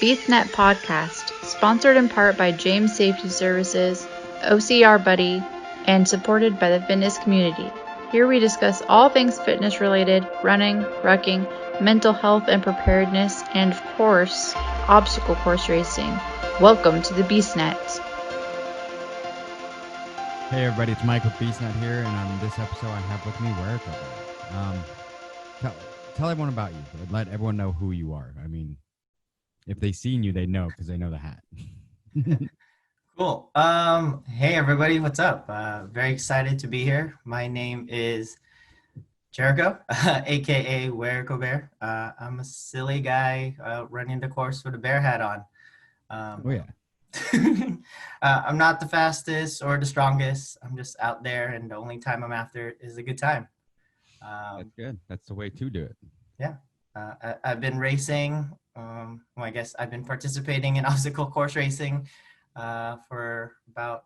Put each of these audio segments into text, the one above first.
BeastNet podcast, sponsored in part by James Safety Services, OCR Buddy, and supported by the fitness community. Here we discuss all things fitness related, running, rucking, mental health and preparedness, and of course, obstacle course racing. Welcome to the BeastNet. Hey everybody, it's Mike with BeastNet here, and on this episode I have with me Werico Bear. Tell everyone about you. Let everyone know who you are. I mean, if they seen you, they know because they know the hat. Cool. Hey everybody, what's up? Very excited to be here. My name is Jericho, aka Werico Bear. I'm a silly guy running the course with a bear hat on. Oh yeah. I'm not the fastest or the strongest. I'm just out there, and the only time I'm after is a good time. That's good. That's the way to do it. Yeah. I've been racing. I guess I've been participating in obstacle course racing for about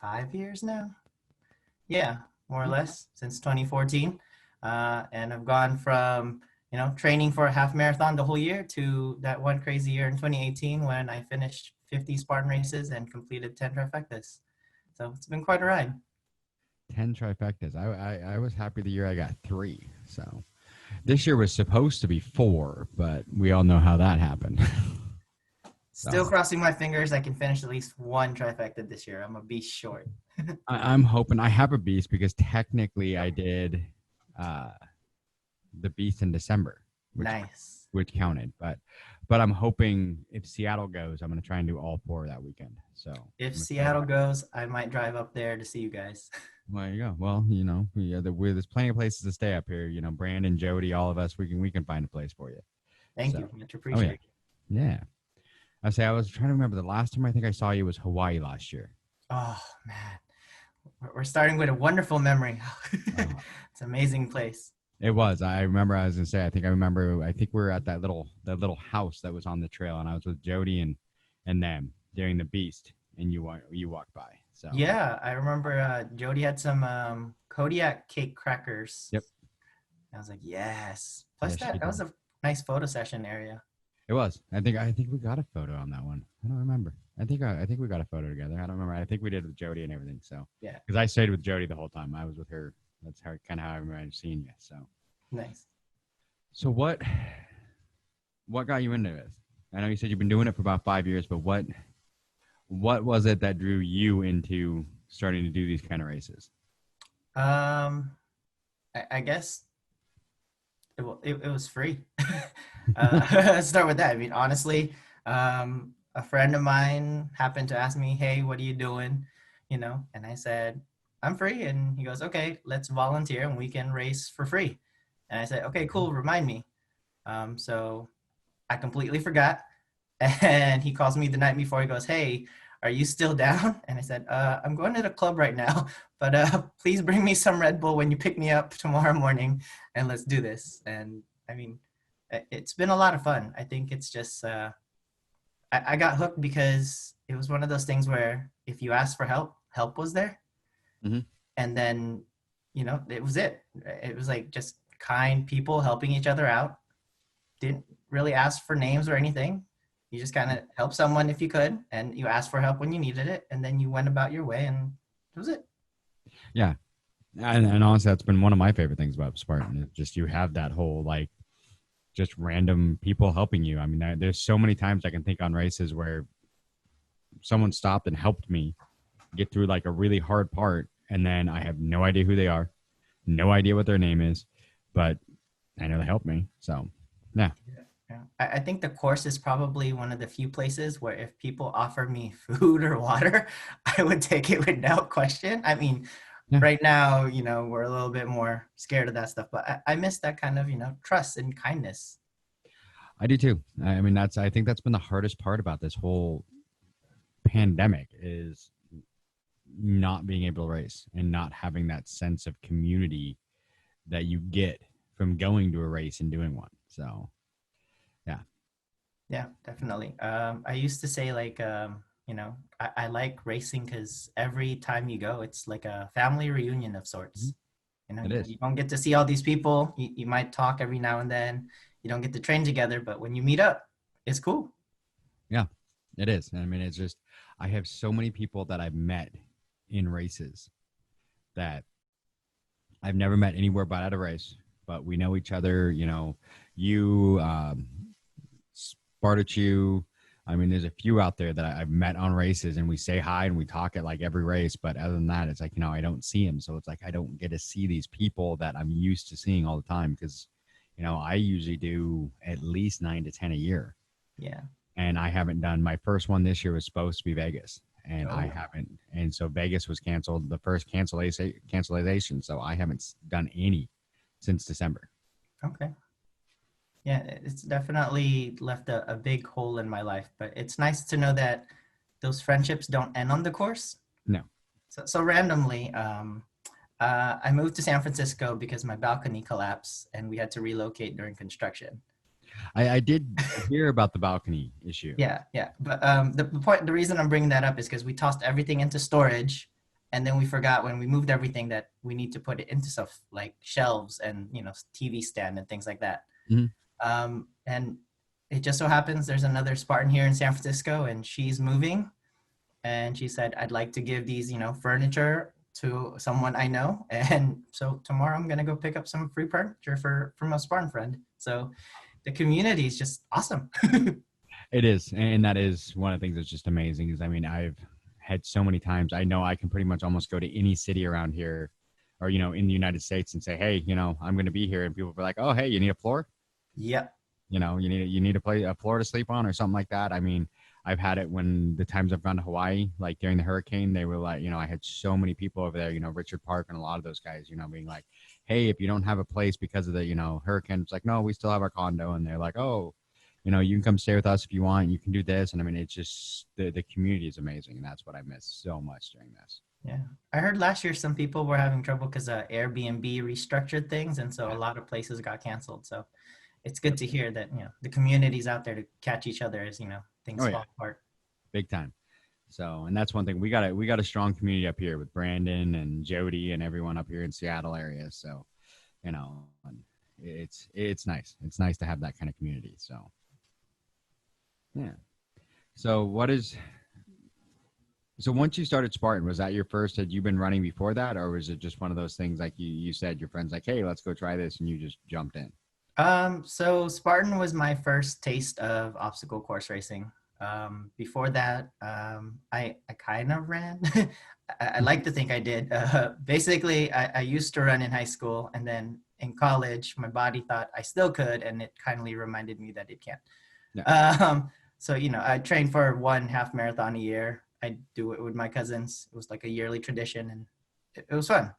5 years now. Yeah, more or less, since 2014. And I've gone from, training for a half marathon the whole year to that one crazy year in 2018 when I finished 50 Spartan races and completed 10 trifectas. So it's been quite a ride. 10 trifectas. I was happy the year I got 3. So this year was supposed to be 4, but we all know how that happened. Still crossing my fingers I can finish at least one trifecta this year. I'm a beast short. I'm hoping I have a beast because technically I did the beast in December. Nice. Which counted, but I'm hoping if Seattle goes, I'm going to try and do all 4 that weekend. So if Seattle goes, I might drive up there to see you guys. Well, there you go. Well, there's plenty of places to stay up here. Brandon, Jody, all of us, we can find a place for you. Thank you. Much appreciated. Yeah. I was trying to remember the last time I think I saw you was Hawaii last year. Oh man, we're starting with a wonderful memory. It's an amazing place. It was. I remember. I was gonna say. I think we were at that little house that was on the trail, and I was with Jody and them during the beast, and you walked by. So yeah, I remember Jody had some Kodiak cake crackers. Yep. I was like, yes. Plus that was a nice photo session area. It was. I think we got a photo on that one. I don't remember. I think we got a photo together. I don't remember. I think we did with Jody and everything. So yeah, because I stayed with Jody the whole time. I was with her. That's how I remember seeing you. So nice. So what got you into this? I know you said you've been doing it for about 5 years, but what was it that drew you into starting to do these kind of races? I guess it was free. Let's start with that. I mean, honestly, a friend of mine happened to ask me, "Hey, what are you doing?" And I said, "I'm free." And he goes, "Okay, let's volunteer and we can race for free." And I said, "Okay, cool. Remind me." So I completely forgot. And he calls me the night before. He goes, "Hey, are you still down?" And I said, "I'm going to the club right now, but please bring me some Red Bull when you pick me up tomorrow morning and let's do this." And I mean, it's been a lot of fun. I think it's just, I got hooked because it was one of those things where if you asked for help was there. Mm-hmm. And then, it was it. It was like just kind people helping each other out. Didn't really ask for names or anything. You just kind of help someone if you could, and you asked for help when you needed it, and then you went about your way, and that was it. Yeah. And honestly, that's been one of my favorite things about Spartan. It's just you have that whole, like, just random people helping you. I mean, there's so many times I can think on races where someone stopped and helped me get through, like, a really hard part, and then I have no idea who they are, no idea what their name is, but I know they helped me. So, yeah. Yeah. I think the course is probably one of the few places where if people offer me food or water, I would take it without question. I mean, right now, we're a little bit more scared of that stuff, but I miss that kind of, trust and kindness. I do too. I mean, I think that's been the hardest part about this whole pandemic is not being able to race and not having that sense of community that you get from going to a race and doing one. So, yeah. Yeah, definitely. I used to say like, I like racing because every time you go, it's like a family reunion of sorts. You don't get to see all these people. You might talk every now and then. You don't get to train together, but when you meet up, it's cool. Yeah, it is. I mean, it's just, I have so many people that I've met in races that I've never met anywhere but at a race, but we know each other. You, Spartachu. I mean, there's a few out there that I've met on races, and we say hi and we talk at like every race. But other than that, it's like, I don't see them. So it's like I don't get to see these people that I'm used to seeing all the time because, I usually do at least 9 to 10 a year. Yeah. And I haven't done my first one this year was supposed to be Vegas, and I Oh, haven't. And so Vegas was canceled, the first cancellation. So I haven't done any since December. okay. Yeah, it's definitely left a big hole in my life, but it's nice to know that those friendships don't end on the course. No, So randomly, I moved to San Francisco because my balcony collapsed and we had to relocate during construction. I did hear about the balcony issue. Yeah, yeah. But the reason I'm bringing that up is because we tossed everything into storage, and then we forgot when we moved everything that we need to put it into stuff like shelves and TV stand and things like that. Mhm. And it just so happens there's another Spartan here in San Francisco, and she's moving, and she said, I'd like to give these furniture to someone I know, and so tomorrow I'm gonna go pick up some free furniture from a Spartan friend. So the community is just awesome. It is, and that is one of the things that's just amazing. Is I mean, I've had so many times. I know I can pretty much almost go to any city around here, or in the United States, and say, hey, I'm going to be here, and people are like, oh, hey, you need a floor? Yep. You need a floor to sleep on or something like that. I mean, I've had it when the times I've gone to Hawaii, like during the hurricane, they were like, I had so many people over there, Richard Park and a lot of those guys, being like, hey, if you don't have a place because of the, hurricane, it's like, no, we still have our condo. And they're like, oh, you can come stay with us if you want. You can do this. And I mean, it's just the community is amazing. And that's what I miss so much during this. Yeah. I heard last year some people were having trouble because Airbnb restructured things. And so a lot of places got canceled. So it's good to hear that, the community's out there to catch each other as, things Oh, yeah. fall apart. Big time. So, and that's one thing we got a strong community up here with Brandon and Jody and everyone up here in Seattle area. So, it's nice. It's nice to have that kind of community. So, yeah. So once you started Spartan, was that your first? Had you been running before that, or was it just one of those things like you said your friends like, hey, let's go try this, and you just jumped in? So Spartan was my first taste of obstacle course racing. Before that, I kind of ran. I like to think I did. Basically, I used to run in high school, and then in college, my body thought I still could, and it kindly reminded me that it can't. Yeah. So I trained for 1.5 marathon a year. I do it with my cousins. It was like a yearly tradition, and it was fun.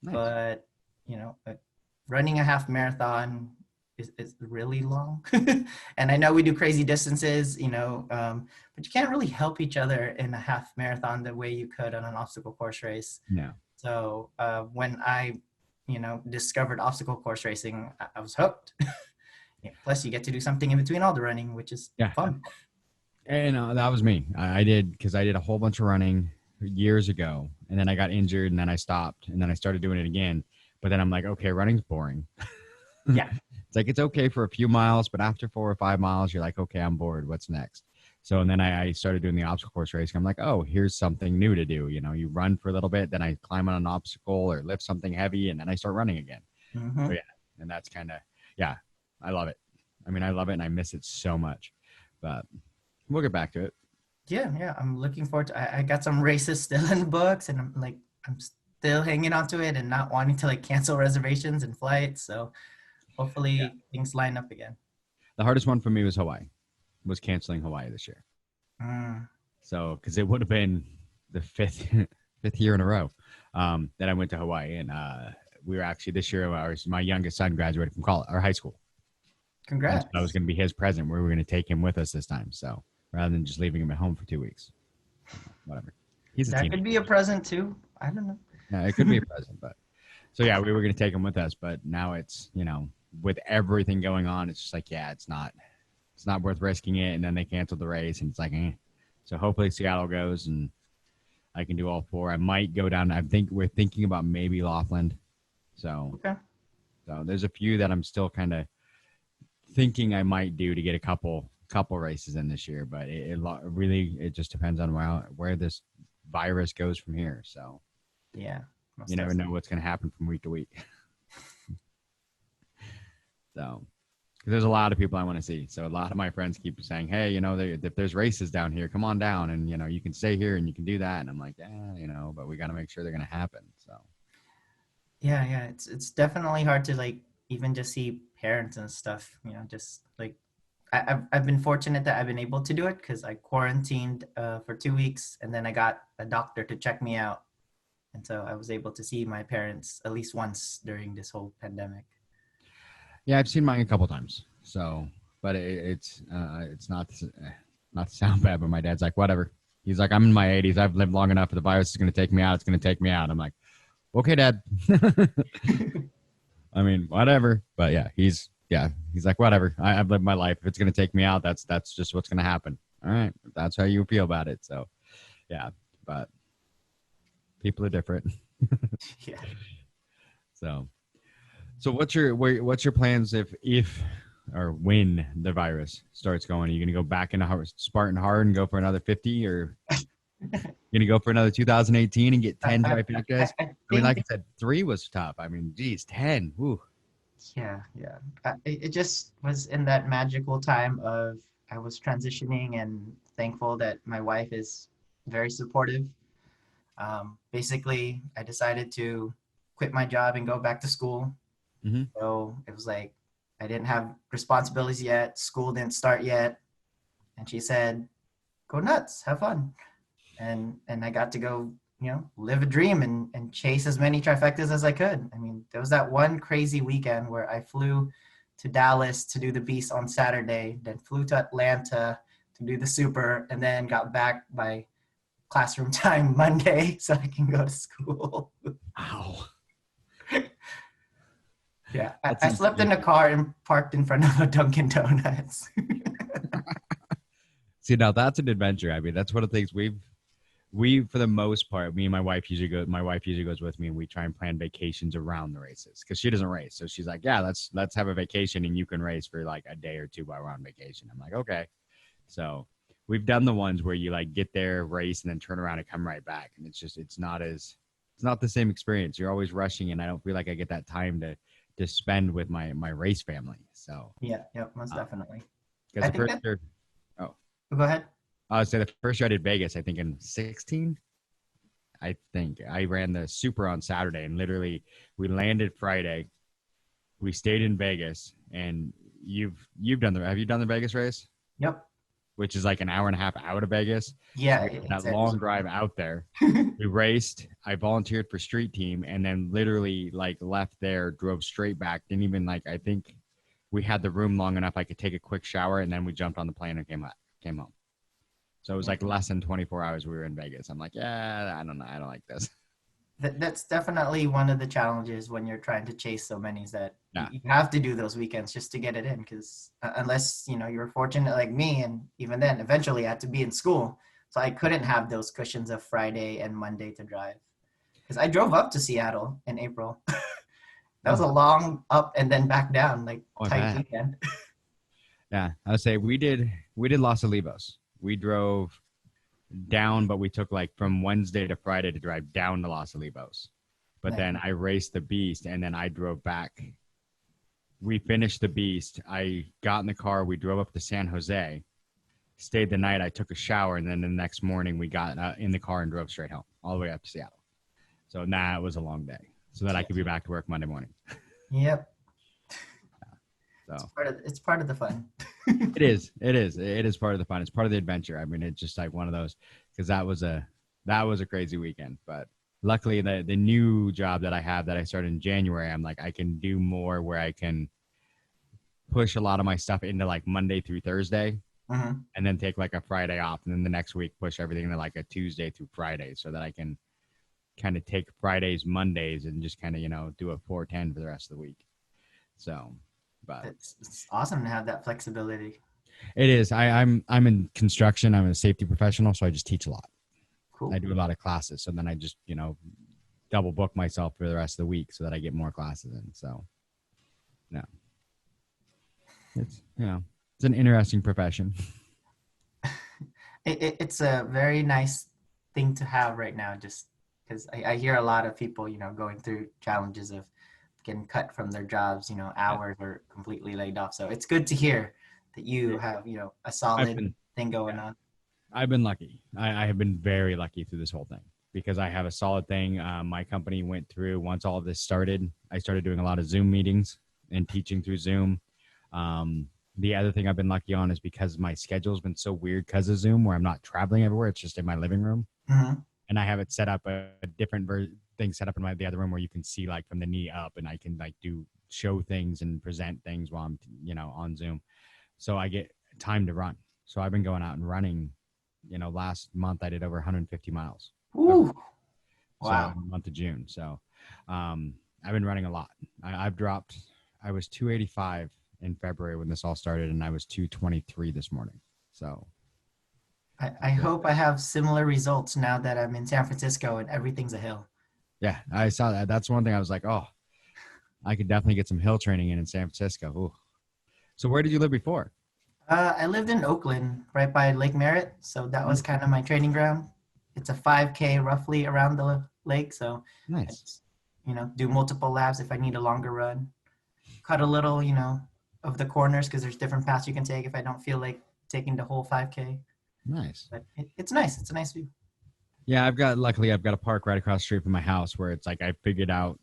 Nice. But running a half marathon is really long. And I know we do crazy distances, but you can't really help each other in a half marathon the way you could on an obstacle course race. No. So when I, discovered obstacle course racing, I was hooked. Plus you get to do something in between all the running, which is fun. And that was me. I did, because I did a whole bunch of running years ago, and then I got injured, and then I stopped, and then I started doing it again. But then I'm like, okay, running's boring. Yeah. It's like, it's okay for a few miles, but after 4 or 5 miles, you're like, okay, I'm bored. What's next? So, and then I started doing the obstacle course racing. I'm like, oh, here's something new to do. You run for a little bit, then I climb on an obstacle or lift something heavy, and then I start running again. Mm-hmm. So, yeah. And that's kind of, yeah, I love it. I mean, I love it, and I miss it so much. But we'll get back to it. Yeah. I'm looking forward to I got some races still in the books, and I'm still hanging on to it and not wanting to cancel reservations and flights. So hopefully things line up again. The hardest one for me was Hawaii, was canceling Hawaii this year. So, because it would have been the fifth year in a row that I went to Hawaii, and we were actually this year. My youngest son graduated from college or high school. Congrats! That was going to be his present. We were going to take him with us this time, so rather than just leaving him at home for 2 weeks, whatever. That could be a present too. I don't know. Yeah, it could be a present, but so yeah, we were going to take him with us, but now it's with everything going on, it's just like it's not worth risking it. And then they canceled the race, and it's like, So hopefully Seattle goes, and I can do all 4. I might go down. We're thinking about maybe Laughlin. So okay. So there's a few that I'm still kind of thinking I might do to get a couple couple races in this year, but really it just depends on where this virus goes from here. So Yeah. you never know what's going to happen from week to week. So, 'cause there's a lot of people I want to see. So a lot of my friends keep saying, "Hey, if there's races down here, come on down, and you can stay here and you can do that." And I'm like, "Yeah, but we got to make sure they're going to happen." So. Yeah, it's definitely hard to like even just see parents and stuff. Just like I've been fortunate that I've been able to do it because I quarantined for 2 weeks, and then I got a doctor to check me out, and so I was able to see my parents at least once during this whole pandemic. Yeah, I've seen mine a couple times. So, but it's not to sound bad, but my dad's like, whatever. He's like, I'm in my 80s. I've lived long enough. If the virus is going to take me out, it's going to take me out. I'm like, okay, Dad. I mean, whatever. But yeah, he's like, whatever. I've lived my life. If it's going to take me out, that's just what's going to happen. All right, that's how you feel about it. So, yeah, but people are different. Yeah. So what's your plans if or when the virus starts going? Are you going to go back into Spartan hard and go for another 50, or you going to go for another 2018 and get 10 trifectas? I mean, like I said, 3 was tough. I mean, geez, 10. Woo. Yeah. It just was in that magical time of I was transitioning and thankful that my wife is very supportive. Basically, I decided to quit my job and go back to school. Mm-hmm. So it was like I didn't have responsibilities yet. School didn't start yet. And she said, go nuts, have fun. And I got to go, live a dream and chase as many trifectas as I could. I mean, there was that one crazy weekend where I flew to Dallas to do the Beast on Saturday, then flew to Atlanta to do the Super, and then got back by classroom time Monday so I can go to school. Wow. Yeah, I slept in a car and parked in front of a Dunkin' Donuts. See, now that's an adventure. I mean, that's one of the things we for the most part, me and my wife usually goes with me, and we try and plan vacations around the races because she doesn't race. So she's like, yeah, let's have a vacation and you can race for like a day or two while we're on vacation. I'm like, okay. So we've done the ones where you like get there, race, and then turn around and come right back. And it's not the same experience. You're always rushing, and I don't feel like I get that time to spend with my race family. So yeah, most definitely. Because the first year, go ahead. I would say the first year I did Vegas, I think in 16, I think I ran the Super on Saturday, and literally we landed Friday. We stayed in Vegas, and have you done the Vegas race? Yep. Which is like an hour and a half out of Vegas. Yeah. So that long drive out there. We raced. I volunteered for street team, and then literally like left there, drove straight back. Didn't even I think we had the room long enough I could take a quick shower, and then we jumped on the plane and came home. So it was like less than 24 hours we were in Vegas. I'm like, yeah, I don't know. I don't like this. That's definitely one of the challenges when you're trying to chase so many is that you have to do those weekends just to get it in. Because unless, you're fortunate like me, and even then, eventually I had to be in school. So I couldn't have those cushions of Friday and Monday to drive. Because I drove up to Seattle in April. That was a long up and then back down, tight weekend. Yeah, I would say we did Los Olivos. We drove down, but we took from Wednesday to Friday to drive down to Los Olivos. But then I raced the Beast, and then I drove back. We finished the Beast. I got in the car. We drove up to San Jose, stayed the night. I took a shower, and then the next morning we got in the car and drove straight home, all the way up to Seattle. So that was a long day, so that I could be back to work Monday morning. Yep. So it's part of the fun. It is part of the fun. It's part of the adventure. I mean, it's just like one of those, because that was a crazy weekend. But luckily, the new job that I have that I started in January, I'm like, I can do more where I can push a lot of my stuff into Monday through Thursday, and then take a Friday off, and then the next week push everything to a Tuesday through Friday, so that I can kind of take Fridays, Mondays, and just kind of do a 4-10 for the rest of the week. So. But it's awesome to have that flexibility. It is. I'm in construction. I'm a safety professional, so I just teach a lot. Cool. I do a lot of classes, so then I just double book myself for the rest of the week so that I get more classes in. So, no, it's It's an interesting profession. It's a very nice thing to have right now, just because I hear a lot of people, going through challenges of getting cut from their jobs, Yeah. hours or completely laid off. So it's good to hear that you have, a I've solid been thing going yeah, on. I've been lucky. I have been very lucky through this whole thing because I have a solid thing. My company went through once all of this started. I started doing a lot of Zoom meetings and teaching through Zoom. Um, the other thing I've been lucky on is because my schedule's been so weird because of Zoom, where I'm not traveling everywhere. It's just in my living room, Mm-hmm. and I have it set up a different thing set up in the other room where you can see like from the knee up, and I can like do show things and present things while I'm on Zoom. So I get time to run. So I've been going out and running. Last month I did over 150 miles. Ooh, So wow. in the month of June. So I've been running a lot. I've dropped. I was 285 in February when this all started, and I was 223 this morning. So I hope I have similar results now that I'm in San Francisco and everything's a hill. yeah, I saw that. That's one thing I was like, oh, I could definitely get some hill training in San Francisco. Ooh. So where did you live before? I lived in Oakland, right by Lake Merritt, so that was kind of my training ground. It's a 5K roughly around the lake, so I Nice. just, do multiple laps if I need a longer run. Cut a little, of the corners because there's different paths you can take if I don't feel like taking the whole 5K. Nice. But it's nice. It's a nice view. Yeah, luckily I've got a park right across the street from my house where it's like I figured out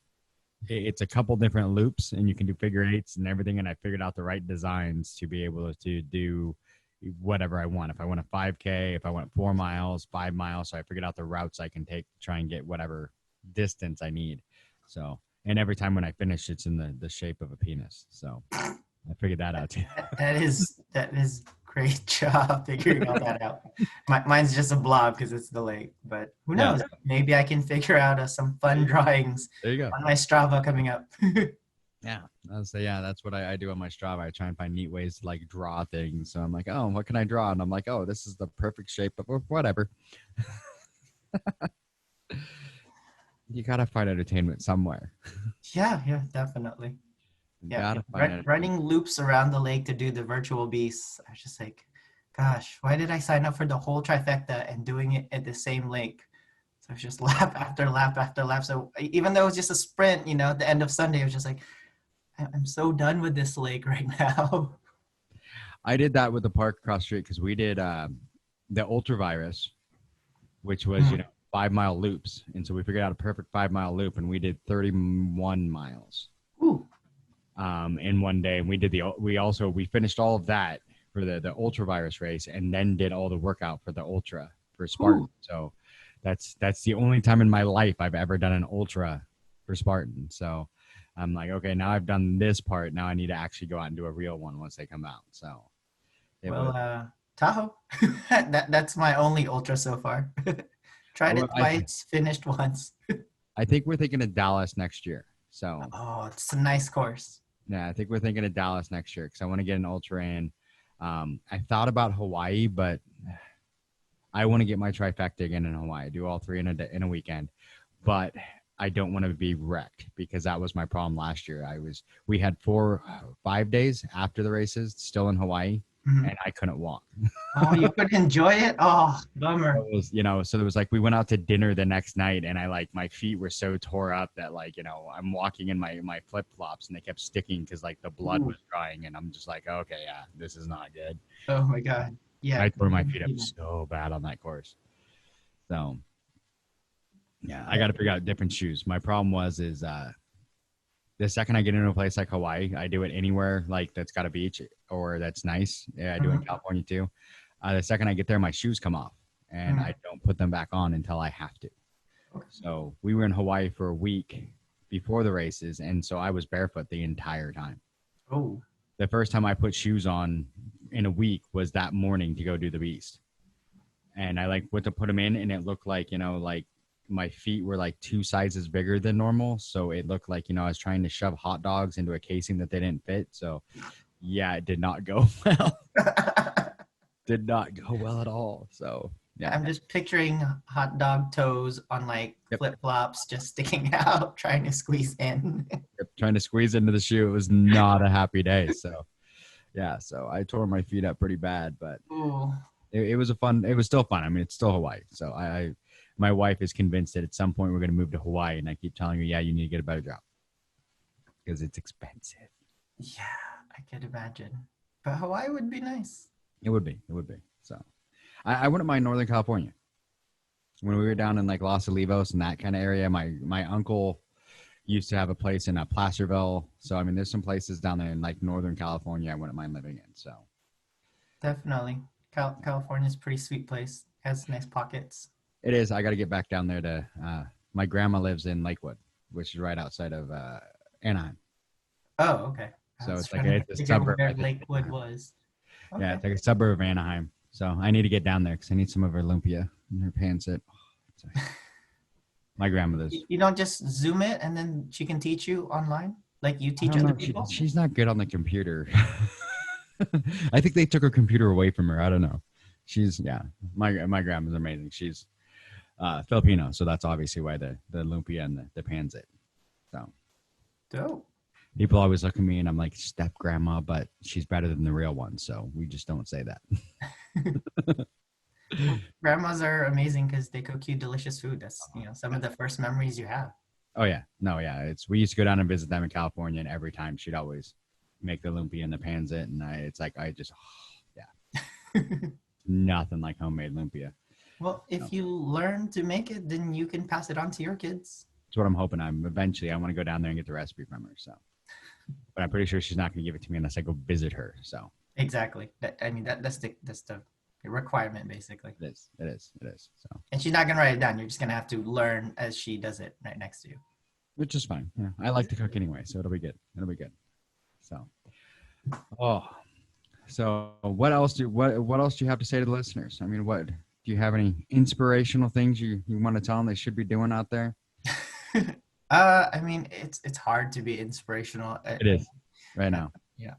it's a couple different loops and you can do figure eights and everything. And I figured out the right designs to be able to do whatever I want. If I want a 5K, if I want 4 miles, 5 miles. So I figured out the routes I can take to try and get whatever distance I need. So, and every time when I finish, it's in the shape of a penis. So I figured that out too. That is great job figuring all that out. Mine's just a blob because it's the lake, but who Yeah. knows? Maybe I can figure out some fun drawings There you go. on my Strava coming up. Yeah. I'll say, yeah, that's what I do on my Strava. I try and find neat ways to like draw things. So I'm like, oh, what can I draw? And I'm like, oh, this is the perfect shape of whatever. You got to find entertainment somewhere. Yeah, definitely. You Yeah, got to find entertainment. running loops around the lake to do the virtual beasts. I was just like, gosh, why did I sign up for the whole trifecta and doing it at the same lake? So it's just lap after lap after lap. So even though it was just a sprint, at the end of Sunday, I was just like, I'm so done with this lake right now. I did that with the park across the street because we did the ultravirus, which was 5-mile loops, and so we figured out a perfect 5-mile loop, and we did 31 miles Ooh. in one day. And we finished all of that for the ultravirus race, and then did all the workout for the ultra for Spartan. Ooh. So that's the only time in my life I've ever done an ultra for Spartan. So I'm like, okay, now I've done this part. Now I need to actually go out and do a real one once they come out. So, Tahoe. That's my only ultra so far. Tried it twice, finished once. I think we're thinking of Dallas next year. So, it's a nice course. Yeah, I think we're thinking of Dallas next year because I want to get an ultra in. I thought about Hawaii, but I want to get my trifecta again in Hawaii. Do all three in a weekend, but I don't want to be wrecked because that was my problem last year. We had 5 days after the races still in Hawaii, and I couldn't walk. Oh, you couldn't enjoy it? Oh, bummer. It was, so there was like we went out to dinner the next night, and my feet were so tore up that I'm walking in my flip flops and they kept sticking because the blood was drying, and I'm just like, okay, yeah, this is not good. Oh my god. Yeah, I tore my feet up so bad on that course. So, yeah, I got to figure out different shoes. My problem is the second I get into a place like Hawaii, I do it anywhere that's got a beach or that's nice. Yeah, I do it in California too. The second I get there, my shoes come off, and I don't put them back on until I have to. Okay. So we were in Hawaii for a week before the races, and so I was barefoot the entire time. Oh. The first time I put shoes on in a week was that morning to go do the beast. And I went to put them in, and it looked like my feet were 2 sizes bigger than normal. So it looked like, I was trying to shove hot dogs into a casing that they didn't fit. So yeah, it did not go well. Did not go well at all. So yeah. I'm just picturing hot dog toes on flip flops just sticking out, trying to squeeze in. Trying to squeeze into the shoe. It was not a happy day. So Yeah, so I tore my feet up pretty bad, but Ooh. it was it was still fun. I mean, it's still Hawaii. So my wife is convinced that at some point we're going to move to Hawaii, and I keep telling her, yeah, you need to get a better job because it's expensive. Yeah, I could imagine. But Hawaii would be nice. It would be. It would be. So I wouldn't mind Northern California. When we were down in like Los Olivos and that kind of area, my uncle used to have a place in Placerville. So I mean, there's some places down there in like Northern California I wouldn't mind living in. So Definitely. California's a pretty sweet place. Has nice pockets. it is. I got to get back down there to. My grandma lives in Lakewood, which is right outside of Anaheim. Oh, okay. I So was it's like trying to it's a figure suburb. where Lakewood was. Yeah, Okay. it's like a suburb of Anaheim. So I need to get down there because I need some of her lumpia and her pancit. Oh, my grandmother's. You don't just Zoom it and then she can teach you online? Like you I teach don't other know. people? She's not good on the computer. I think they took her computer away from her. I don't know. She's my grandma's amazing. She's Filipino, so that's obviously why the lumpia and the pancit. So Dope. people always look at me and I'm like step grandma, but she's better than the real one. So we just don't say that. Grandmas are amazing because they cook you delicious food. That's some of the first memories you have. Oh yeah, no, yeah. We used to go down and visit them in California, and every time she'd always make the lumpia and the pancit, and it's like I just, yeah, nothing like homemade lumpia. Well, if you learn to make it, then you can pass it on to your kids. That's what I'm hoping. I want to go down there and get the recipe from her. So, but I'm pretty sure she's not going to give it to me unless I go visit her. So Exactly. That's the requirement basically. it is. It is. It is. So, And she's not gonna write it down. You're just gonna have to learn as she does it right next to you. which is fine. Yeah, I like to cook anyway, so it'll be good. It'll be good. So, oh, so what else do you have to say to the listeners? I mean, what do you have any inspirational things you want to tell them they should be doing out there? I mean, it's hard to be inspirational. It is right now. Yeah,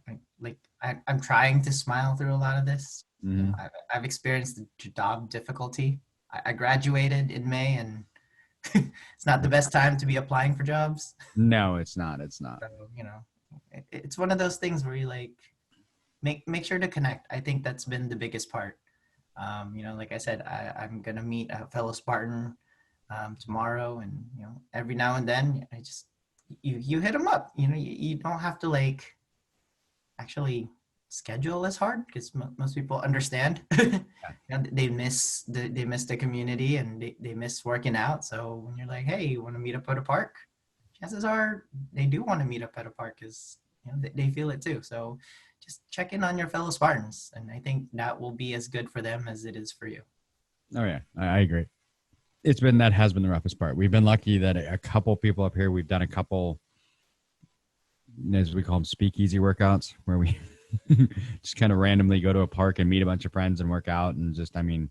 I'm trying to smile through a lot of this. Mhm. I've experienced the job difficulty. I graduated in May, and it's not the best time to be applying for jobs. No, it's not. It's not. So, it's one of those things where you like make sure to connect. I think that's been the biggest part. Like I said, I'm gonna meet a fellow Spartan tomorrow, and every now and then I just you hit them up. You don't have to like actually schedule as hard because most people understand. They miss the community and they miss working out. So when you're like, hey, you want to meet up at a park, chances are they do want to meet up at a park because they feel it too. So just check in on your fellow Spartans, and I think that will be as good for them as it is for you. Oh yeah, I agree. That has been the roughest part. We've been lucky that a couple people up here, we've done a couple, as we call them, speakeasy workouts, where we just kind of randomly go to a park and meet a bunch of friends and work out, and just, I mean,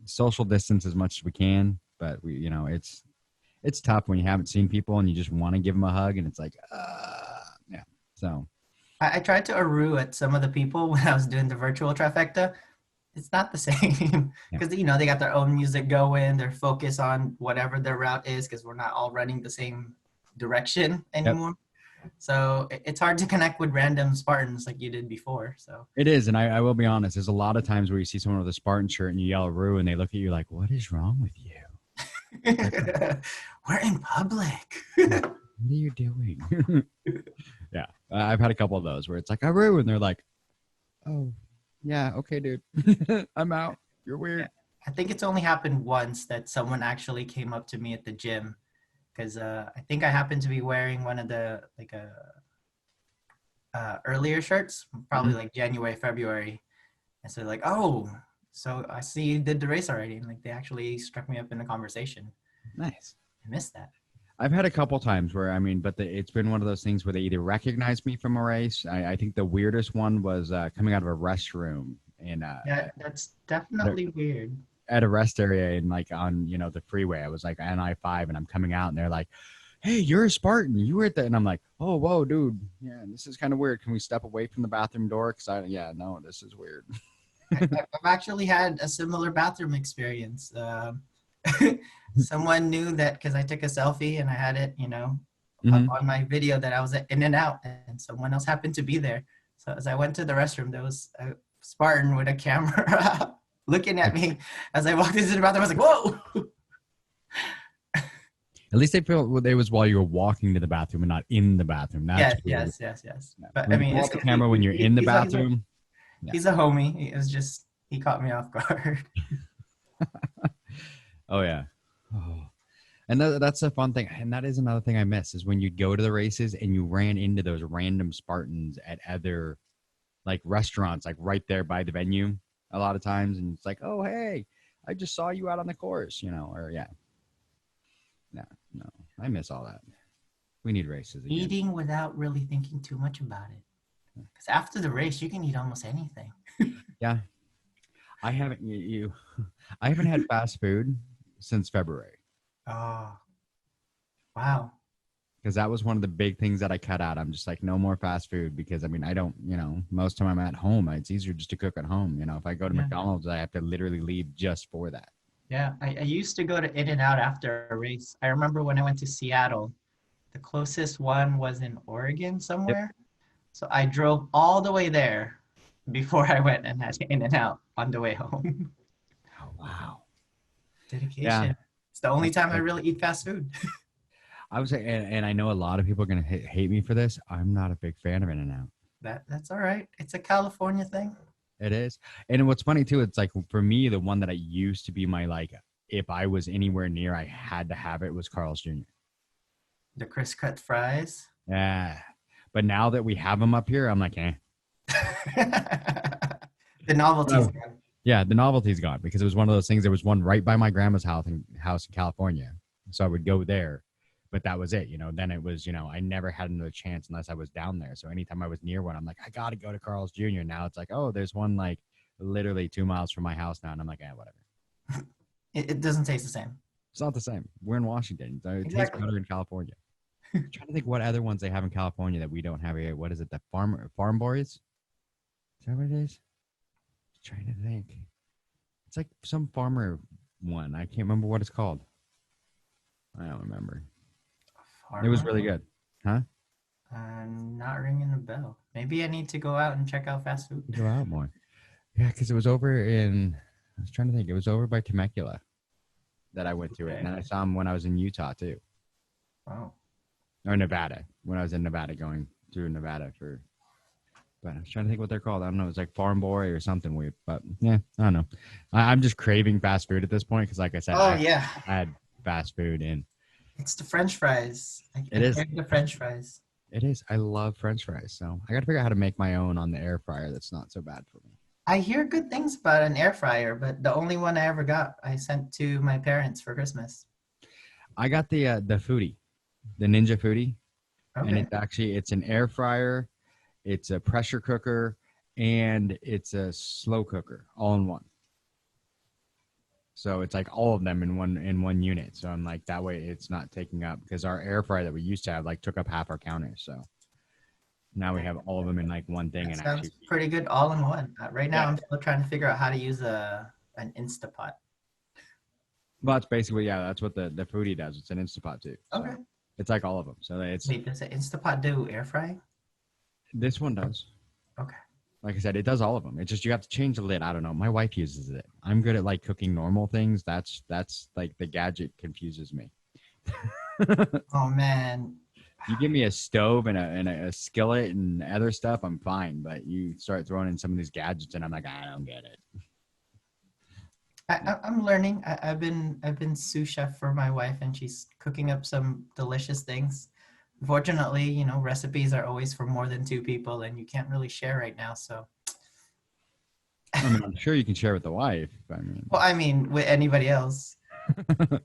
social distance as much as we can. But it's tough when you haven't seen people and you just want to give them a hug, and it's like, yeah. So I tried to Aru at some of the people when I was doing the virtual trifecta. It's not the same because they got their own music going. They're focused on whatever their route is because we're not all running the same direction anymore. Yep. So it's hard to connect with random Spartans like you did before. So it is, and I will be honest. There's a lot of times where you see someone with a Spartan shirt and you yell "Roo," and they look at you like, "What is wrong with you?" We're in public. What are you doing? Yeah, I've had a couple of those where it's like "Roo," and they're like, "Oh, yeah, okay, dude, I'm out. You're weird." Yeah. I think it's only happened once that someone actually came up to me at the gym because I think I happened to be wearing one of the earlier shirts, probably like January, February. And so like, oh, so I see you did the race already. And like they actually struck me up in the conversation. Nice. I missed that. I've had a couple times where, I mean, but it's been one of those things where they either recognize me from a race. I think the weirdest one was coming out of a restroom. Yeah, that's definitely weird. At a rest area and like on, the freeway. I was like on I-5 and I'm coming out and they're like, "Hey, you're a Spartan. You were at that." And I'm like, "Oh, whoa, dude. Yeah, this is kind of weird. Can we step away from the bathroom door?" Because no, this is weird. I've actually had a similar bathroom experience. Someone knew that because I took a selfie and I had it, up on my video that I was in and out, and someone else happened to be there. So as I went to the restroom, there was a Spartan with a camera looking at me as I walked into the bathroom. I was like, whoa. At least they feel it was while you were walking to the bathroom and not in the bathroom. That's Yes. weird. But When I you mean, pull it's out the camera when you're in the bathroom. He's a homie. He caught me off guard. Oh yeah. Oh. And that's a fun thing. And that is another thing I miss is when you go to the races and you ran into those random Spartans at other like restaurants, like right there by the venue a lot of times. And it's like, oh, hey, I just saw you out on the course, or yeah. No, I miss all that. We need races again. Eating without really thinking too much about it. Because after the race, you can eat almost anything. Yeah. I haven't I haven't had fast food since February. Oh, wow. Because that was one of the big things that I cut out. I'm just like, no more fast food because, I mean, I don't, most of the time I'm at home. It's easier just to cook at home. If I go to McDonald's, I have to literally leave just for that. Yeah, I used to go to In-N-Out after a race. I remember when I went to Seattle, the closest one was in Oregon somewhere. Yep. So I drove all the way there before I went and had In-N-Out on the way home. Oh, wow. Dedication. Yeah. It's the only time I really eat fast food. I would say, and I know a lot of people are going to hate me for this. I'm not a big fan of In-N-Out. That's all right. It's a California thing. It is. And what's funny too, it's like for me, the one that I used to be my, like, if I was anywhere near, I had to have it was Carl's Jr. The crisp cut fries. Yeah. But now that we have them up here, I'm like, eh. The novelty's gone. Yeah, the novelty's gone because it was one of those things. There was one right by my grandma's house in California. So I would go there, but that was it. Then it was, I never had another chance unless I was down there. So anytime I was near one, I'm like, I got to go to Carl's Jr. Now it's like, oh, there's one like literally 2 miles from my house now. And I'm like, whatever. It doesn't taste the same. It's not the same. We're in Washington. It tastes better in California. I'm trying to think what other ones they have in California that we don't have here. What is it? The farm boys? Is that what it is? I'm trying to think. It's like some farmer one. I can't remember what it's called. I don't remember. Farmer? It was really good. Huh? Not ringing a bell. Maybe I need to go out and check out fast food. Go out more. Yeah, because it was over in, I was trying to think. It was over by Temecula that I went to it. And then I saw him when I was in Utah too. Wow. Or Nevada. When I was in Nevada, going through Nevada for, but I was trying to think what they're called. I don't know. It's like Farm Boy or something weird. But yeah, I don't know. I'm just craving fast food at this point because, like I said, I had fast food and it's the French fries. It is the French fries. It is. I love French fries. So I got to figure out how to make my own on the air fryer. That's not so bad for me. I hear good things about an air fryer, but the only one I ever got, I sent to my parents for Christmas. I got the Foodie, the Ninja Foodie. Okay. And it's an air fryer, it's a pressure cooker, and it's a slow cooker all in one. So it's like all of them in one unit. So I'm like, that way it's not taking up, because our air fryer that we used to have like took up half our counter. So now we have all of them in like one thing. That sounds pretty good all in one. Right now I'm still trying to figure out how to use an Instapot. Well, that's basically, that's what the Foodie does. It's an Instapot too. Okay. So it's like all of them. So it's. Wait, does the Instapot do air frying? This one does. Okay. Like I said, it does all of them. It's just you have to change the lid. I don't know. My wife uses it. I'm good at like cooking normal things. That's like the gadget confuses me. Oh man. You give me a stove and a skillet and other stuff, I'm fine. But you start throwing in some of these gadgets, and I'm like, I don't get it. I'm learning. I've been sous chef for my wife, and she's cooking up some delicious things. Unfortunately, recipes are always for more than 2 people, and you can't really share right now. So, I'm sure you can share with the wife. I mean, with anybody else.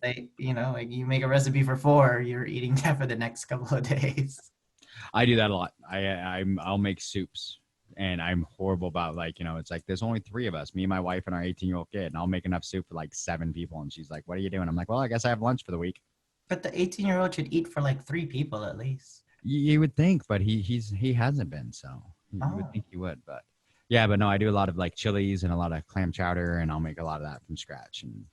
Like you make a recipe for 4, you're eating that for the next couple of days. I do that a lot. I'll make soups. And I'm horrible about it's like there's only 3 of us, me, my wife, and our 18-year-old kid. And I'll make enough soup for like 7 people. And she's like, what are you doing? I'm like, well, I guess I have lunch for the week. But the 18-year-old should eat for like 3 people at least. You would think, but he hasn't been. So you would think he would. But yeah, but no, I do a lot of like chilies and a lot of clam chowder. And I'll make a lot of that from scratch. And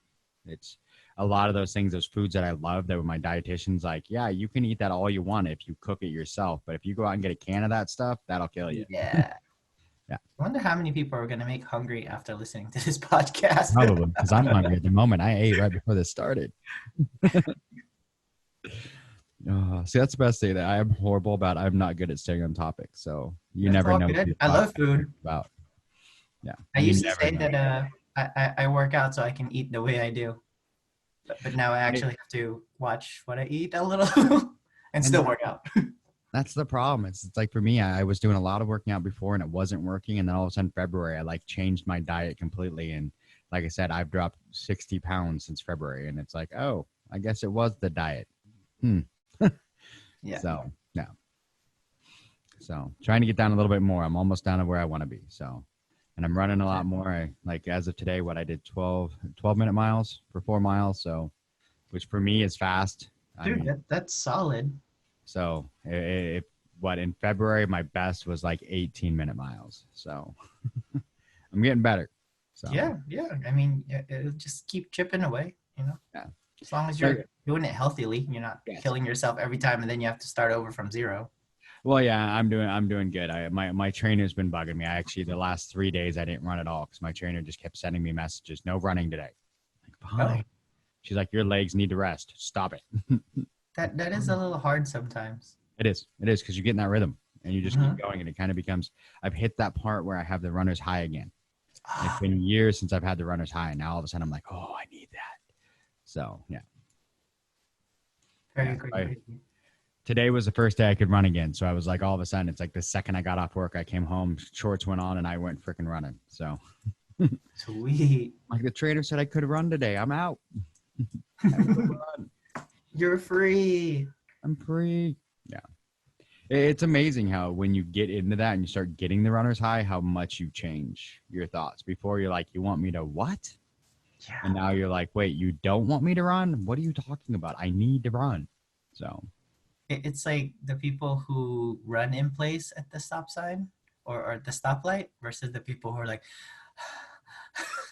it's a lot of those things, those foods that I love that my dietitian's like, yeah, you can eat that all you want if you cook it yourself. But if you go out and get a can of that stuff, that'll kill you. Yeah. I wonder how many people are going to make hungry after listening to this podcast. Probably, because I'm hungry at the moment. I ate right before this started. See, that's the best thing that I am horrible about. I'm not good at staying on topic, so you That's never all know. good. I love food. About. Yeah, I you used to never say know. that I work out so I can eat the way I do. But now I actually have to watch what I eat a little and still work out. That's the problem. It's like for me, I was doing a lot of working out before and it wasn't working. And then all of a sudden, February, I like changed my diet completely. And like I said, I've dropped 60 pounds since February. And it's like, oh, I guess it was the diet. Yeah. So, yeah. So trying to get down a little bit more. I'm almost down to where I want to be. So, and I'm running a lot more. I like as of today, what I did 12-minute miles for 4 miles. So, which for me is fast. Dude, that's solid. So what in February, my best was like 18-minute miles. So I'm getting better. So yeah. I mean, it'll just keep chipping away, Yeah. As long as you're doing it healthily, you're not killing yourself every time and then you have to start over from zero. Well, yeah, I'm doing good. My trainer's been bugging me. The last 3 days I didn't run at all because my trainer just kept sending me messages. No running today. Like, fine. Oh. She's like, your legs need to rest. Stop it. That is a little hard sometimes. It is because you get in that rhythm and you just keep going and it kind of becomes. I've hit that part where I have the runner's high again. It's been years since I've had the runner's high, and now all of a sudden I'm like, oh, I need that. So yeah. Very great. Today was the first day I could run again. So I was like, all of a sudden, it's like the second I got off work, I came home, shorts went on, and I went freaking running. So Sweet. like the trainer said I could run today. I'm out. You're free. I'm free. Yeah. It's amazing how when you get into that and you start getting the runner's high, how much you change your thoughts. Before you're like, you want me to what? Yeah. And now you're like, wait, you don't want me to run? What are you talking about? I need to run. So it's like the people who run in place at the stop sign or the stoplight versus the people who are like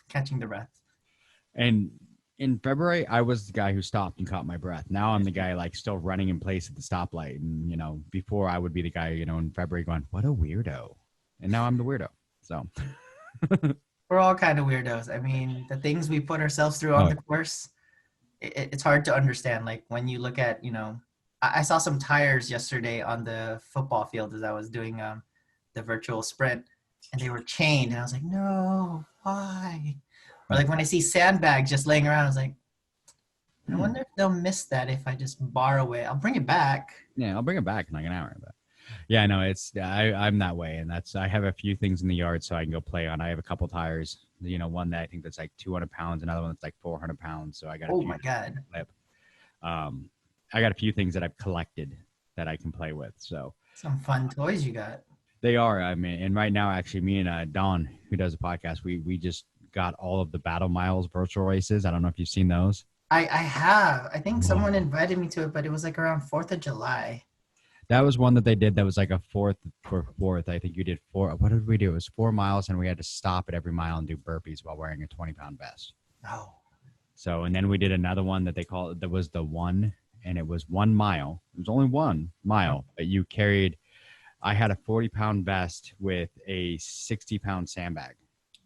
catching the breath. And in February, I was the guy who stopped and caught my breath. Now I'm the guy like still running in place at the stoplight. And, before I would be the guy, in February going, what a weirdo. And now I'm the weirdo. So we're all kind of weirdos. I mean, the things we put ourselves through on the course, it's hard to understand. Like when you look at, I saw some tires yesterday on the football field as I was doing the virtual sprint, and they were chained. And I was like, no, why? Or like when I see sandbags just laying around, I was like, I wonder if they'll miss that if I just borrow it. I'll bring it back. Yeah, I'll bring it back in like an hour. But yeah, no, I'm that way. And I have a few things in the yard so I can go play on. I have a couple tires, one that I think that's like 200 pounds, another one that's like 400 pounds. So I got my God. I got a few things that I've collected that I can play with. So some fun toys you got. They are. I mean, and right now, actually, me and Don, who does a podcast, we just got all of the Battle Miles virtual races. I don't know if you've seen those. I have. I think someone invited me to it, but it was like around 4th of July. That was one that they did that was like a fourth. I think you did 4. What did we do? It was 4 miles, and we had to stop at every mile and do burpees while wearing a 20-pound vest. Oh. So, and then we did another one that they call it, that was the one, and it was 1 mile. It was only 1 mile, but you carried, I had a 40-pound vest with a 60-pound sandbag.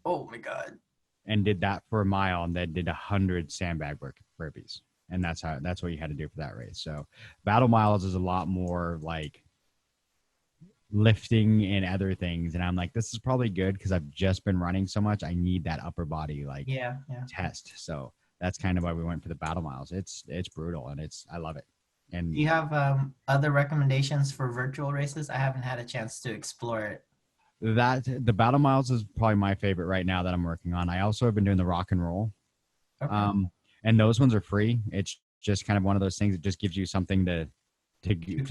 Oh my God. And did that for a mile, and then did 100 sandbag burpees. And that's what you had to do for that race. So Battle Miles is a lot more like lifting and other things. And I'm like, this is probably good because I've just been running so much. I need that upper body test. So that's kind of why we went for the Battle Miles. It's brutal and I love it. And do you have other recommendations for virtual races? I haven't had a chance to explore it. The Battle Miles is probably my favorite right now that I'm working on. I also have been doing the rock and roll. Okay. And those ones are free. It's just kind of one of those things that just gives you something to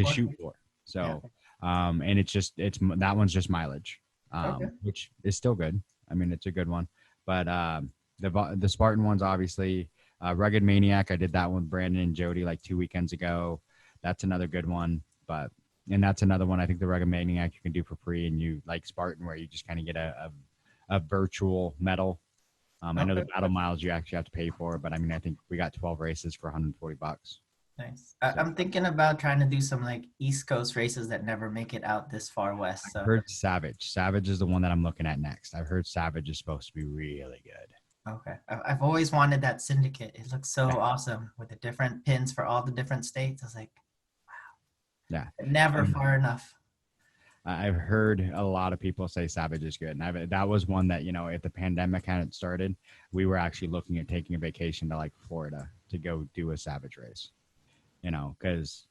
shoot for. So, and it's that one's just mileage, which is still good. I mean, it's a good one. But the Spartan one's obviously Rugged Maniac. I did that one with Brandon and Jody like 2 weekends ago. That's another good one. And that's another one. I think the Rugged Maniac you can do for free, and you like Spartan where you just kind of get a virtual medal. I know the Battle Miles you actually have to pay for, but I mean, I think we got 12 races for $140. Nice. So I'm thinking about trying to do some like East Coast races that never make it out this far west. I've So heard Savage. Savage is the one that I'm looking at next. I've heard Savage is supposed to be really good. okay, I've always wanted that syndicate. It looks so awesome with the different pins for all the different states. I was like, Yeah. never far enough. I've heard a lot of people say Savage is good. And that was one that, if the pandemic hadn't started, we were actually looking at taking a vacation to like Florida to go do a Savage race, because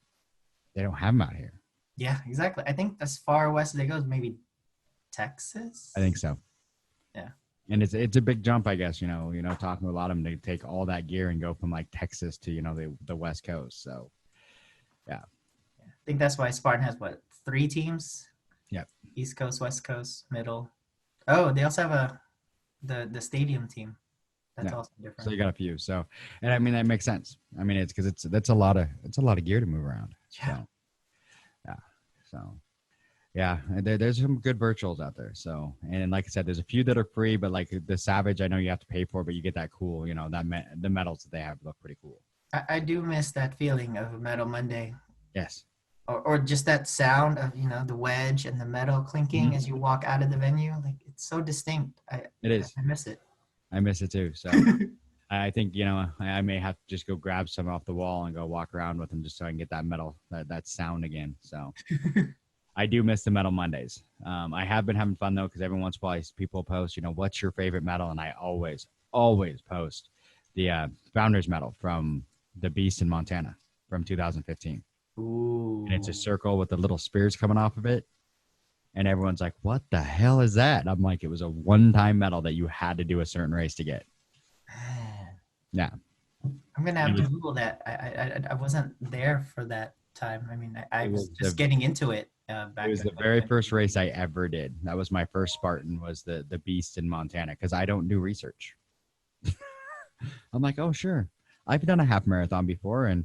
they don't have them out here. Yeah, exactly. I think as far west as it goes, maybe Texas. I think so. Yeah. And it's a big jump, I guess, talking with a lot of them, they take all that gear and go from like Texas to, the West Coast. So, yeah. I think that's why Spartan has what, 3 teams? Yep. East Coast, West Coast, Middle. Oh, they also have the stadium team. That's also different. So you got a few. So, and I mean that makes sense. I mean it's because that's a lot of gear to move around. Yeah. So, yeah. So, yeah, there's some good virtuals out there. So, and like I said, there's a few that are free, but like the Savage, I know you have to pay for, but you get that cool. The medals that they have look pretty cool. I do miss that feeling of a Metal Monday. Yes. Or just that sound of the wedge and the metal clinking as you walk out of the venue. Like it's so distinct. It is. I miss it. I miss it too. So I think I may have to just go grab some off the wall and go walk around with them just so I can get that metal that sound again. So I do miss the Metal Mondays. I have been having fun though because every once in a while people post, what's your favorite metal, and I always post the Founders Medal from the Beast in Montana from 2015. Ooh. And it's a circle with the little spears coming off of it. And everyone's like, what the hell is that? And I'm like, it was a one-time medal that you had to do a certain race to get. Man. Yeah. I'm going to have to Google that. I wasn't there for that time. I mean, I was just getting into it. Back it was the very first race I ever did. That was my first Spartan, was the Beast in Montana, because I don't do research. I'm like, oh, sure. I've done a half marathon before, and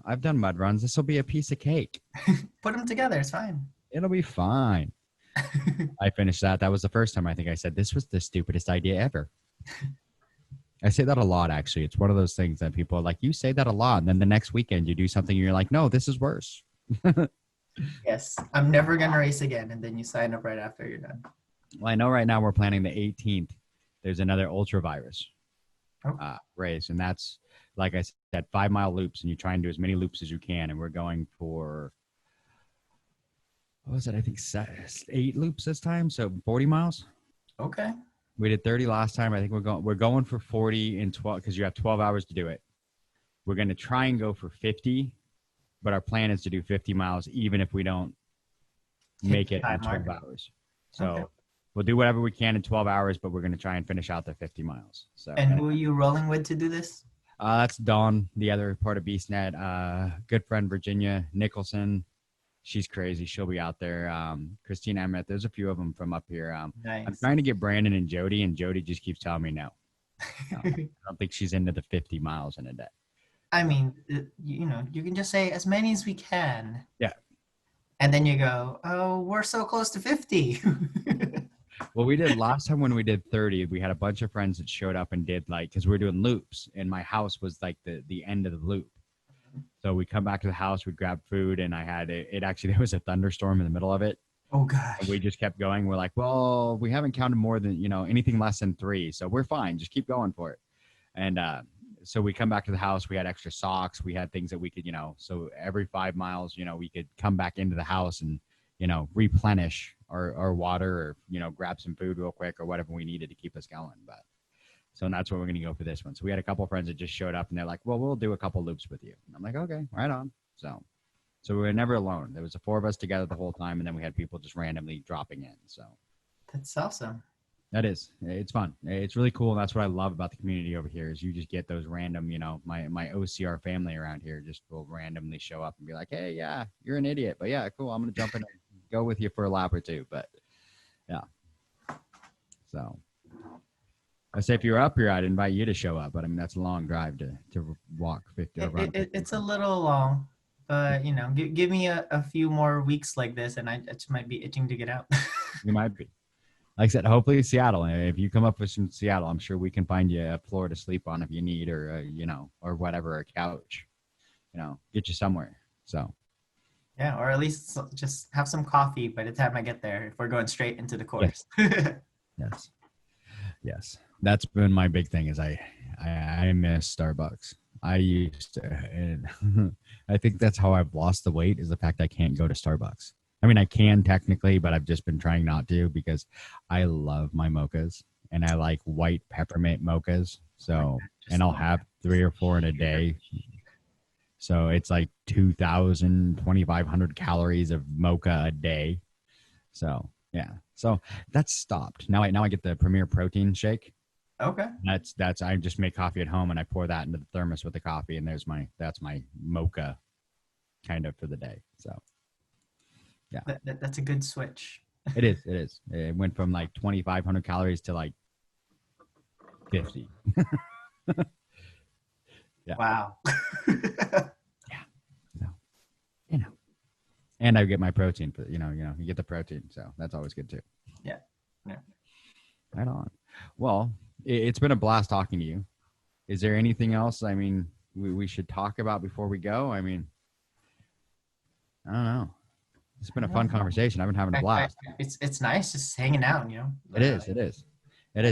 I've done mud runs. This will be a piece of cake. Put them together. It's fine. It'll be fine. I finished that. That was the first time I think I said, this was the stupidest idea ever. I say that a lot, actually. It's one of those things that people are like, you say that a lot. And then the next weekend you do something and you're like, no, this is worse. Yes. I'm never going to race again. And then you sign up right after you're done. Well, I know right now we're planning the 18th. There's another ultra virus race. And that's, like I said, 5-mile loops, and you try and do as many loops as you can. And we're going for, what was it? I think 8 loops this time. So 40 miles. Okay. We did 30 last time. I think we're going for 40 in 12 because you have 12 hours to do it. We're going to try and go for 50, but our plan is to do 50 miles even if we don't make it in 12 hours. So we'll do whatever we can in 12 hours, but we're going to try and finish out the 50 miles. So. And who are you rolling with to do this? That's Dawn, the other part of BeastNet. Good friend Virginia Nicholson. She's crazy. She'll be out there. Christine Emmett. There's a few of them from up here. Nice. I'm trying to get Brandon and Jody, and Jody just keeps telling me no. I don't think she's into the 50 miles in a day. I mean, you can just say as many as we can. Yeah. And then you go, oh, we're so close to 50. Well, we did last time when we did 30, we had a bunch of friends that showed up and did because we were doing loops, and my house was like the end of the loop. So we come back to the house, we'd grab food, and I had it actually, there was a thunderstorm in the middle of it. Oh gosh. And we just kept going. We're like, well, we haven't counted more than, anything less than 3. So we're fine. Just keep going for it. And so we come back to the house. We had extra socks. We had things that we could, so every 5 miles, we could come back into the house and, replenish our water or, grab some food real quick or whatever we needed to keep us going. But so that's what we're going to go for this one. So we had a couple of friends that just showed up and they're like, well, we'll do a couple loops with you. And I'm like, okay, right on. So we were never alone. There was the 4 of us together the whole time. And then we had people just randomly dropping in. So that's awesome. That is. It's fun. It's really cool. And that's what I love about the community over here is you just get those random, my OCR family around here just will randomly show up and be like, hey, yeah, you're an idiot. But yeah, cool. I'm going to jump in and go with you for a lap or two. But yeah. So I say if you're up here, I'd invite you to show up. But I mean, that's a long drive to walk 50. It's a little long, but give me a few more weeks like this and I just might be itching to get out. You might be. Like I said, hopefully Seattle. If you come up with some Seattle, I'm sure we can find you a floor to sleep on if you need, or or whatever, a couch. get you somewhere. So Yeah, or at least just have some coffee by the time I get there if we're going straight into the course. Yes. That's been my big thing is I miss Starbucks. I used to, and I think that's how I've lost the weight is the fact I can't go to Starbucks. I mean, I can technically, but I've just been trying not to because I love my mochas and I like white peppermint mochas. So, and I'll have 3 or 4 in a day. So it's like 2,500 calories of mocha a day. So yeah, so that's stopped. Now I get the Premier Protein Shake. Okay. That's I just make coffee at home and I pour that into the thermos with the coffee and that's my mocha kind of for the day. So yeah, that's a good switch. It is. It went from like 2,500 calories to like 50. Yeah. Wow. Yeah. So, and I get my protein for, you get the protein. So that's always good too. Yeah. Right on. Well, it's been a blast talking to you. Is there anything else? I mean, we should talk about before we go. I mean, I don't know. It's been a fun conversation. I've been having a blast. It's nice just hanging out, It is.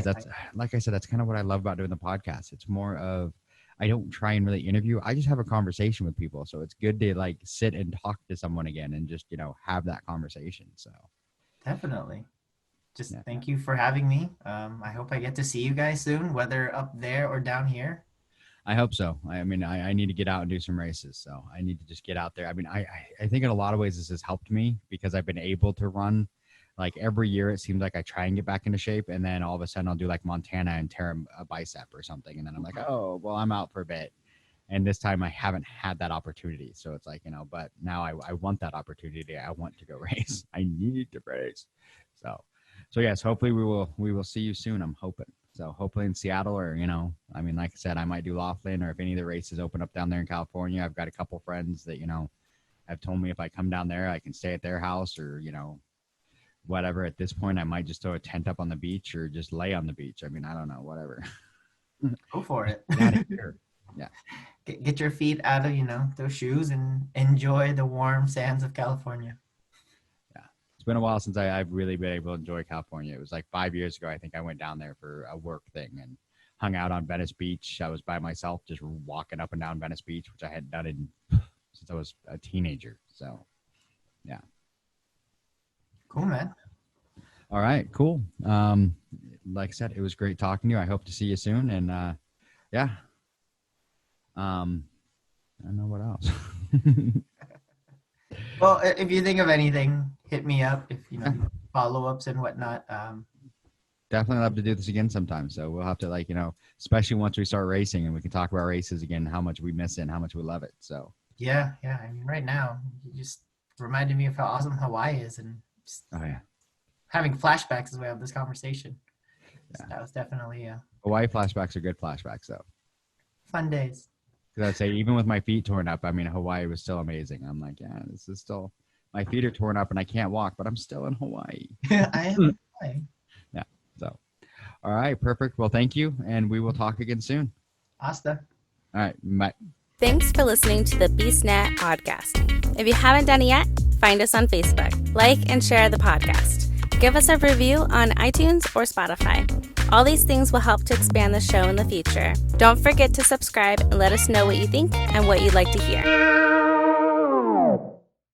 That's like I said, that's kind of what I love about doing the podcast. It's more of, I don't try and really interview. I just have a conversation with people. So it's good to like sit and talk to someone again and just, have that conversation. So definitely. Just thank you for having me. I hope I get to see you guys soon, whether up there or down here. I hope so. I mean, I need to get out and do some races. So I need to just get out there. I mean, I think in a lot of ways this has helped me because I've been able to run like every year. It seems like I try and get back into shape. And then all of a sudden I'll do like Montana and tear a bicep or something. And then I'm like, oh, well, I'm out for a bit. And this time I haven't had that opportunity. So it's like, but now I want that opportunity. I want to go race. I need to race. So yes, hopefully we will see you soon. I'm hoping. So hopefully in Seattle or, I mean, like I said, I might do Laughlin or if any of the races open up down there in California, I've got a couple friends that, have told me if I come down there, I can stay at their house or, whatever. At this point, I might just throw a tent up on the beach or just lay on the beach. I mean, I don't know, whatever. Go for it. Yeah. Get your feet out of, those shoes and enjoy the warm sands of California. It's been a while since I've really been able to enjoy California. It was like 5 years ago. I think I went down there for a work thing and hung out on Venice Beach. I was by myself, just walking up and down Venice Beach, which I hadn't done since I was a teenager. So, yeah. Cool, man. All right, cool. Like I said, it was great talking to you. I hope to see you soon. And yeah. I don't know what else. Well, if you think of anything, hit me up. If follow-ups and whatnot. Definitely love to do this again sometime. So we'll have to especially once we start racing and we can talk about races again, how much we miss it and how much we love it. So yeah. I mean, right now, you just reminded me of how awesome Hawaii is, and having flashbacks as we have this conversation. Yeah. So that was definitely Hawaii flashbacks are good flashbacks, though. Fun days. Because I'd say even with my feet torn up, I mean, Hawaii was still amazing. I'm like, yeah, this is still, my feet are torn up and I can't walk, but I'm still in Hawaii. I am in Hawaii. Yeah. So, all right, perfect. Well, thank you. And we will talk again soon. Hasta. All right. Bye. Thanks for listening to the BeastNet podcast. If you haven't done it yet, find us on Facebook, like and share the podcast. Give us a review on iTunes or Spotify. All these things will help to expand the show in the future. Don't forget to subscribe and let us know what you think and what you'd like to hear.